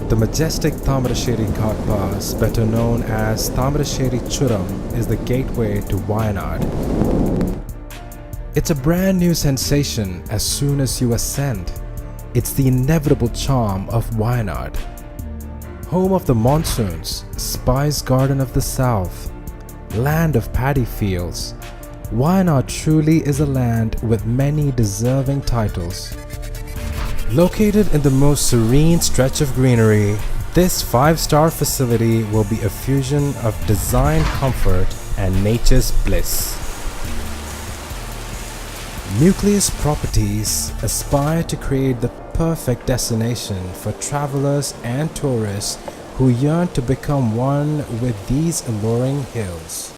The majestic Thamarasheri Ghat Pass, better known as Thamarasheri Churam, is the gateway to Wayanad. It's a brand new sensation as soon as you ascend. It's the inevitable charm of Wayanad. Home of the monsoons, spice garden of the south, land of paddy fields, Wayanad truly is a land with many deserving titles. Located in the most serene stretch of greenery, this 5-star facility will be a fusion of design comfort and nature's bliss. Nucleus Properties aspire to create the perfect destination for travelers and tourists who yearn to become one with these alluring hills.